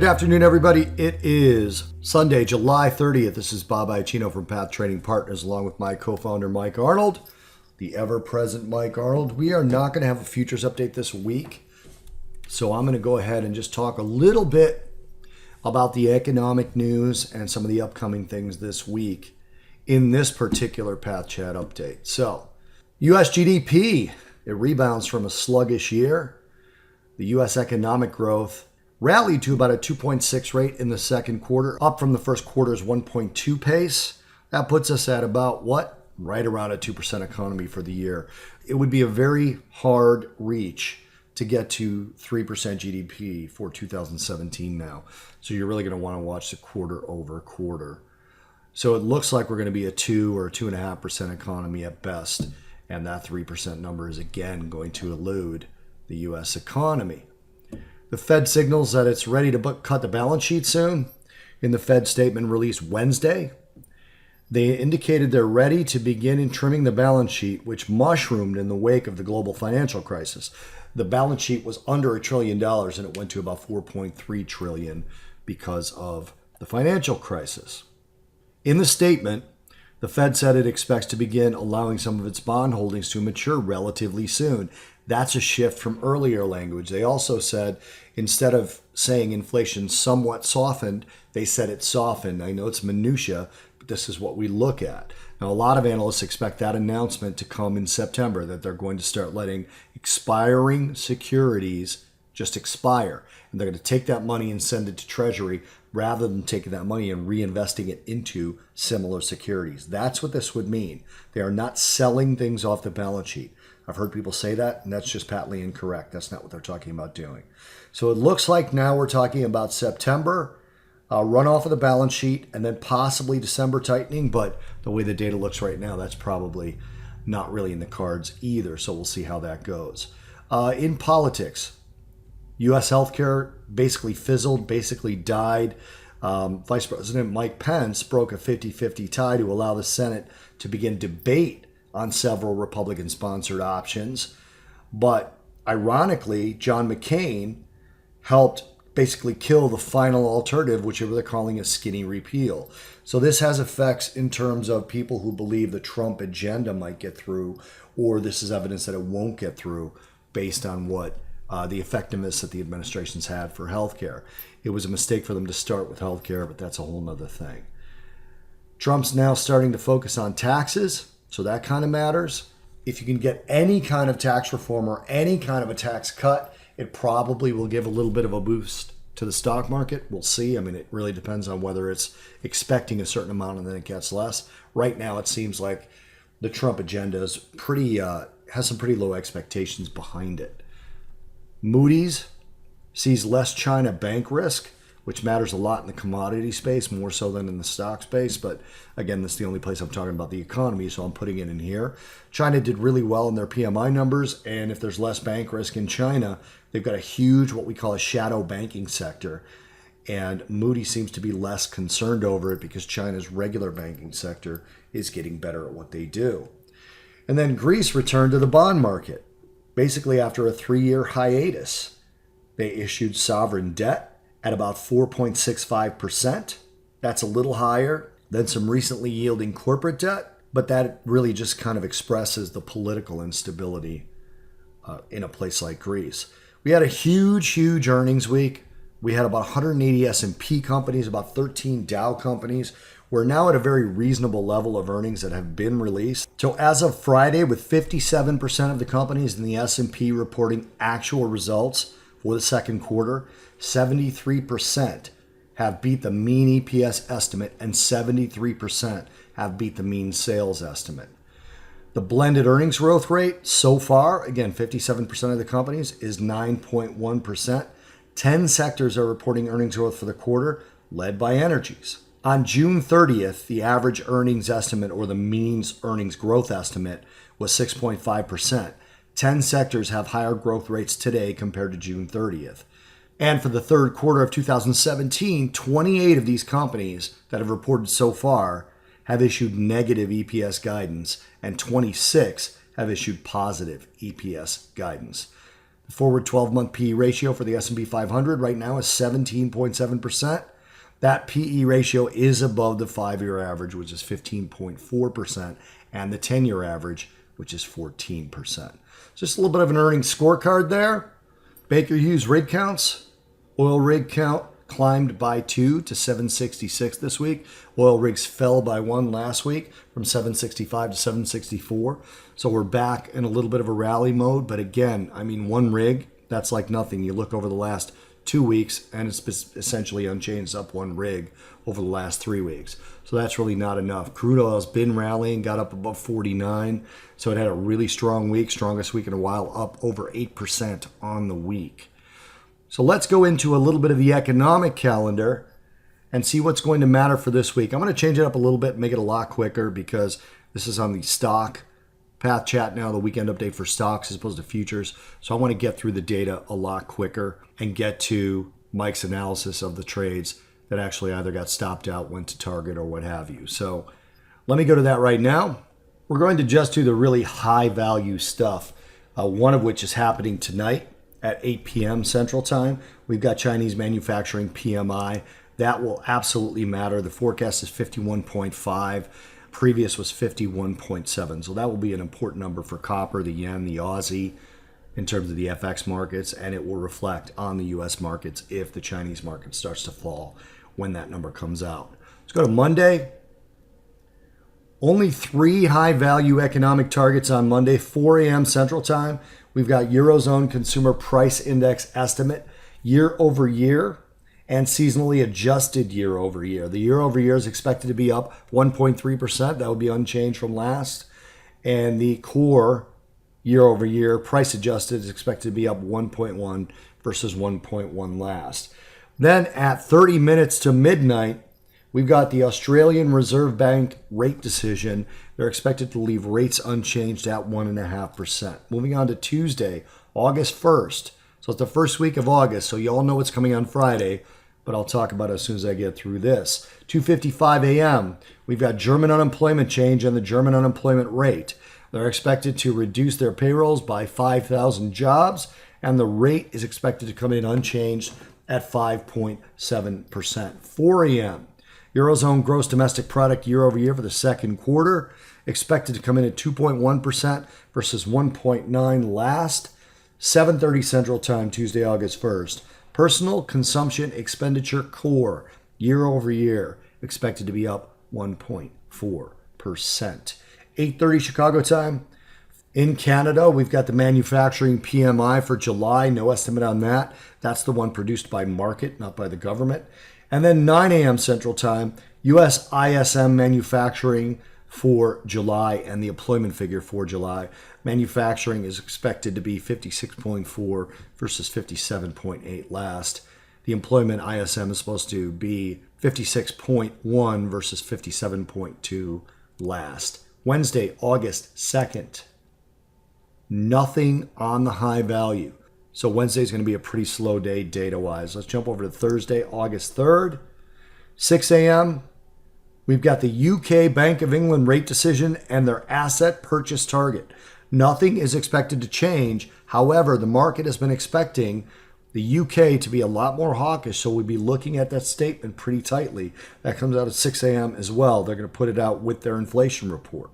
Good afternoon, everybody. It is Sunday, July 30th. This is Bob Iacchino from Path Trading Partners, along with my co-founder, Mike Arnold, the ever-present Mike Arnold. We are not going to have a futures update this week, so I'm going to go ahead and just talk a little bit about the economic news and some of the upcoming things this week in this particular Path Chat update. So, U.S. GDP, it rebounds from a sluggish year. The U.S. economic growth rallied to about a 2.6 rate in the second quarter, up from the first quarter's 1.2 pace. That puts us at about what? Right around a 2% economy for the year. It would be a very hard reach to get to 3% GDP for 2017 now. So you're really going to want to watch the quarter over quarter. So it looks like we're going to be a 2 or 2.5% economy at best. And that 3% number is again going to elude the U.S. economy. The Fed signals that it's ready to cut the balance sheet soon. In the Fed statement released Wednesday, they indicated they're ready to begin trimming the balance sheet, which mushroomed in the wake of the global financial crisis. The balance sheet was under $1 trillion, and it went to about $4.3 trillion because of the financial crisis. In the statement, the Fed said it expects to begin allowing some of its bond holdings to mature relatively soon. That's a shift from earlier language. They also said, instead of saying inflation somewhat softened, they said it softened. I know it's minutia, but this is what we look at. Now, a lot of analysts expect that announcement to come in September, that they're going to start letting expiring securities just expire. And they're going to take that money and send it to Treasury rather than taking that money and reinvesting it into similar securities. That's what this would mean. They are not selling things off the balance sheet. I've heard people say that, and that's just patently incorrect. That's not what they're talking about doing. So it looks like now we're talking about September, runoff of the balance sheet, and then possibly December tightening. But the way the data looks right now, that's probably not really in the cards either. So we'll see how that goes. In politics, U.S. healthcare basically fizzled, basically died. Vice President Mike Pence broke a 50-50 tie to allow the Senate to begin debate on several Republican-sponsored options. But ironically, John McCain helped basically kill the final alternative, which they're calling a skinny repeal. So this has effects in terms of people who believe the Trump agenda might get through, or this is evidence that it won't get through based on what the effectiveness that the administration's had for healthcare. It was a mistake for them to start with healthcare, but that's a whole nother thing. Trump's now starting to focus on taxes. So that kind of matters. If you can get any kind of tax reform or any kind of a tax cut, it probably will give a little bit of a boost to the stock market. We'll see. I mean, it really depends on whether it's expecting a certain amount and then it gets less. Right now, it seems like the Trump agenda is has some pretty low expectations behind it. Moody's sees less China bank risk, which matters a lot in the commodity space, more so than in the stock space. But again, this is the only place I'm talking about the economy, so I'm putting it in here. China did really well in their PMI numbers, and if there's less bank risk in China, they've got a huge, what we call a shadow banking sector. And Moody seems to be less concerned over it because China's regular banking sector is getting better at what they do. And then Greece returned to the bond market, basically after a 3-year hiatus. They issued sovereign debt at about 4.65%. That's a little higher than some recently yielding corporate debt, but that really just kind of expresses the political instability in a place like Greece. We had a huge earnings week. We had about 180 S&P companies, about 13 Dow companies. We're now at a very reasonable level of earnings that have been released. So as of Friday, with 57% of the companies in the S&P reporting actual results for the second quarter, 73% have beat the mean EPS estimate and 73% have beat the mean sales estimate. The blended earnings growth rate so far, again, 57% of the companies, is 9.1%. 10 sectors are reporting earnings growth for the quarter, led by energies. On June 30th, the average earnings estimate, or the mean earnings growth estimate, was 6.5%. 10 sectors have higher growth rates today compared to June 30th. And for the third quarter of 2017, 28 of these companies that have reported so far have issued negative EPS guidance, and 26 have issued positive EPS guidance. The forward 12-month PE ratio for the S&P 500 right now is 17.7%. That PE ratio is above the 5-year average, which is 15.4%, and the 10-year average, which is 14%. Just a little bit of an earnings scorecard there. Baker Hughes rig counts. Oil rig count climbed by 2 to 766 this week. Oil rigs fell by 1 last week from 765 to 764. So we're back in a little bit of a rally mode. But again, I mean, 1 rig, that's like nothing. You look over the last 2 weeks and it's essentially unchanged, up 1 rig over the last 3 weeks. So that's really not enough. Crude oil's been rallying, got up above 49. So it had a really strong week, strongest week in a while, up over 8% on the week. So let's go into a little bit of the economic calendar and see what's going to matter for this week. I'm going to change it up a little bit, make it a lot quicker because this is on the stock path chat now, the weekend update for stocks as opposed to futures. So I want to get through the data a lot quicker and get to Mike's analysis of the trades that actually either got stopped out, went to target, or what have you. So let me go to that right now. We're going to just do the really high value stuff, one of which is happening tonight at 8 p.m. Central Time. We've got Chinese manufacturing PMI. That will absolutely matter. The forecast is 51.5. Previous was 51.7. So that will be an important number for copper, the yen, the Aussie in terms of the FX markets, and it will reflect on the U.S. markets if the Chinese market starts to fall when that number comes out. Let's go to Monday. Only 3 high-value economic targets on Monday, 4 a.m. Central Time. We've got Eurozone Consumer Price Index estimate year over year and seasonally adjusted year over year. The year over year is expected to be up 1.3%. That would be unchanged from last. And the core year over year price adjusted is expected to be up 1.1 versus 1.1 last. Then at 30 minutes to midnight, we've got the Australian Reserve Bank rate decision. They're expected to leave rates unchanged at 1.5%. Moving on to Tuesday, August 1st. So it's the first week of August, so you all know what's coming on Friday, but I'll talk about it as soon as I get through this. 2:55 a.m., we've got German unemployment change and the German unemployment rate. They're expected to reduce their payrolls by 5,000 jobs, and the rate is expected to come in unchanged at 5.7%. 4 a.m., Eurozone gross domestic product year over year for the second quarter, expected to come in at 2.1% versus 1.9 last. 7:30 Central Time, Tuesday, August 1st. Personal consumption expenditure core year over year, expected to be up 1.4%. 8:30 Chicago time. In Canada, we've got the manufacturing PMI for July. No estimate on that. That's the one produced by market, not by the government. And then 9 a.m. Central Time, U.S. ISM manufacturing for July and the employment figure for July. Manufacturing is expected to be 56.4 versus 57.8 last. The employment ISM is supposed to be 56.1 versus 57.2 last. Wednesday, August 2nd. Nothing on the high value. So Wednesday is going to be a pretty slow day data-wise. Let's jump over to Thursday, August 3rd. 6 a.m., we've got the UK Bank of England rate decision and their asset purchase target. Nothing is expected to change. However, the market has been expecting the UK to be a lot more hawkish, so we'll be looking at that statement pretty tightly. That comes out at 6 a.m. as well. They're going to put it out with their inflation report.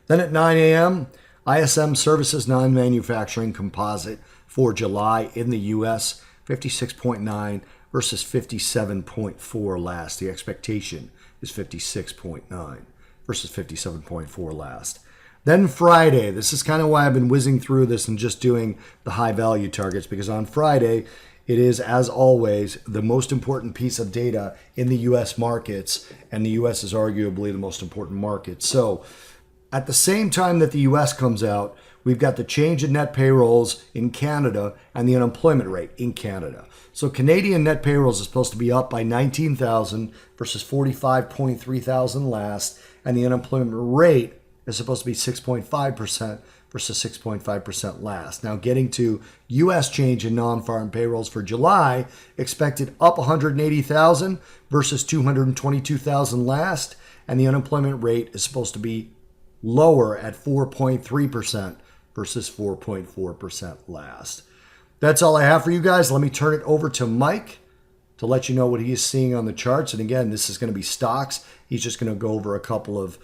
Then at 9 a.m., ISM Services Non-Manufacturing Composite for July in the U.S., 56.9 versus 57.4 last. The expectation is 56.9 versus 57.4 last. Then Friday, this is kind of why I've been whizzing through this and just doing the high value targets, because on Friday, it is, as always, the most important piece of data in the U.S. markets, and the U.S. is arguably the most important market. So at the same time that the U.S. comes out, we've got the change in net payrolls in Canada and the unemployment rate in Canada. So Canadian net payrolls is supposed to be up by 19,000 versus 45.3 thousand last, and the unemployment rate is supposed to be 6.5% versus 6.5% last. Now getting to U.S. change in non-farm payrolls for July, expected up 180,000 versus 222,000 last, and the unemployment rate is supposed to be lower at 4.3% versus 4.4% last. That's all I have for you guys. Let me turn it over to Mike to let you know what he is seeing on the charts. And again, this is going to be stocks. He's just going to go over a couple of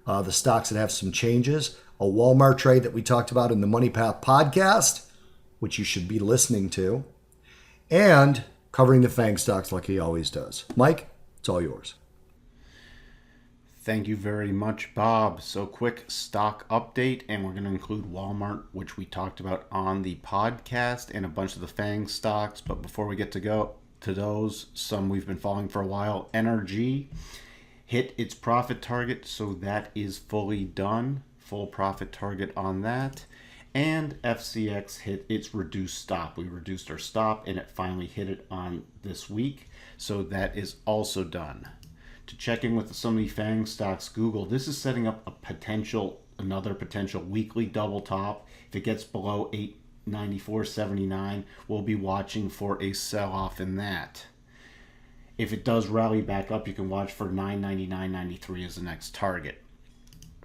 the stocks that have some changes. A Walmart trade that we talked about in the Money Path podcast, which you should be listening to, and covering the FANG stocks like he always does. Mike, it's all yours. Thank you very much, Bob. So quick stock update, and we're going to include Walmart, which we talked about on the podcast, and a bunch of the FANG stocks. But before we get to those, some we've been following for a while. NRG hit its profit target, so that is fully done. Full profit target on that. And FCX hit its reduced stop. We reduced our stop and it finally hit it on this week. So that is also done. To check in with some of the FANG stocks, Google, this is setting up another potential weekly double top. If it gets below 894.79, we'll be watching for a sell-off in that. If it does rally back up, you can watch for 999.93 as the next target.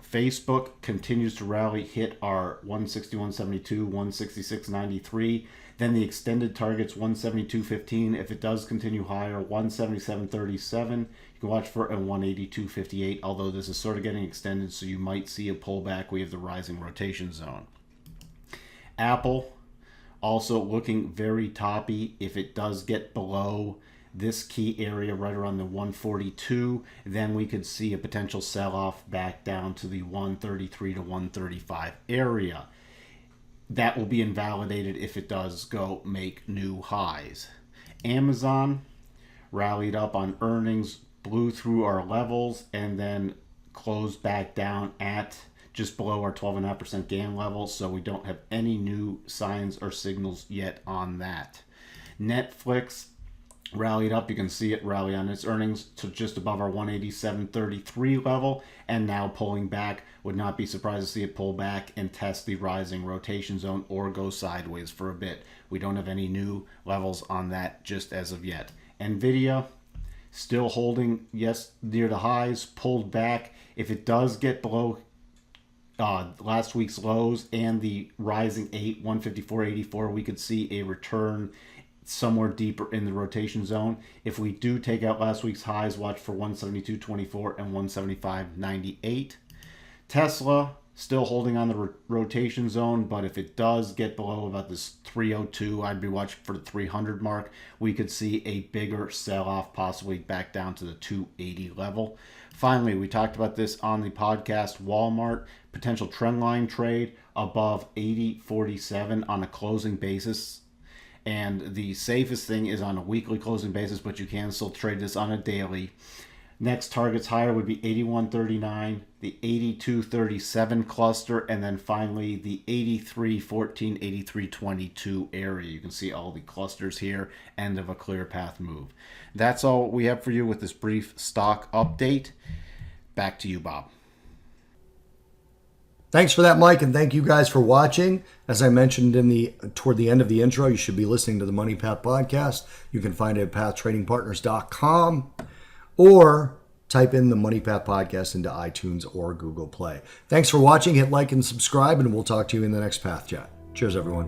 Facebook continues to rally, hit our 161.72, 166.93. Then the extended target's 172.15. If it does continue higher, 177.37. You can watch for a 182.58, although this is sort of getting extended, so you might see a pullback. We have the rising rotation zone. Apple also looking very toppy. If it does get below this key area right around the 142, then we could see a potential sell-off back down to the 133 to 135 area. That will be invalidated if it does go make new highs. Amazon rallied up on earnings, blew through our levels, and then closed back down at just below our 12.5% gain level, so we don't have any new signs or signals yet on that. Netflix rallied up. You can see it rally on its earnings to just above our 187.33 level, and now pulling back. Would not be surprised to see it pull back and test the rising rotation zone or go sideways for a bit. We don't have any new levels on that just as of yet. NVDA still holding, yes, near the highs, pulled back. If it does get below last week's lows and the rising 154.84, we could see a return somewhere deeper in the rotation zone. If we do take out last week's highs, watch for 172.24 and 175.98. Tesla still holding on the rotation zone, but if it does get below about this 302, I'd be watching for the 300 mark. We could see a bigger sell-off, possibly back down to the 280 level. Finally, we talked about this on the podcast. Walmart, potential trend line trade above 80.47 on a closing basis. And the safest thing is on a weekly closing basis, but you can still trade this on a daily. Next targets higher would be 81.39, the 82.37 cluster, and then finally the 83.14, 83.22 area. You can see all the clusters here, end of a clear path move. That's all we have for you with this brief stock update. Back to you, Bob. Thanks for that, Mike, and thank you guys for watching. As I mentioned toward the end of the intro, you should be listening to the Money Path podcast. You can find it at pathtradingpartners.com or type in the Money Path podcast into iTunes or Google Play. Thanks for watching. Hit like and subscribe, and we'll talk to you in the next Path Chat. Cheers, everyone.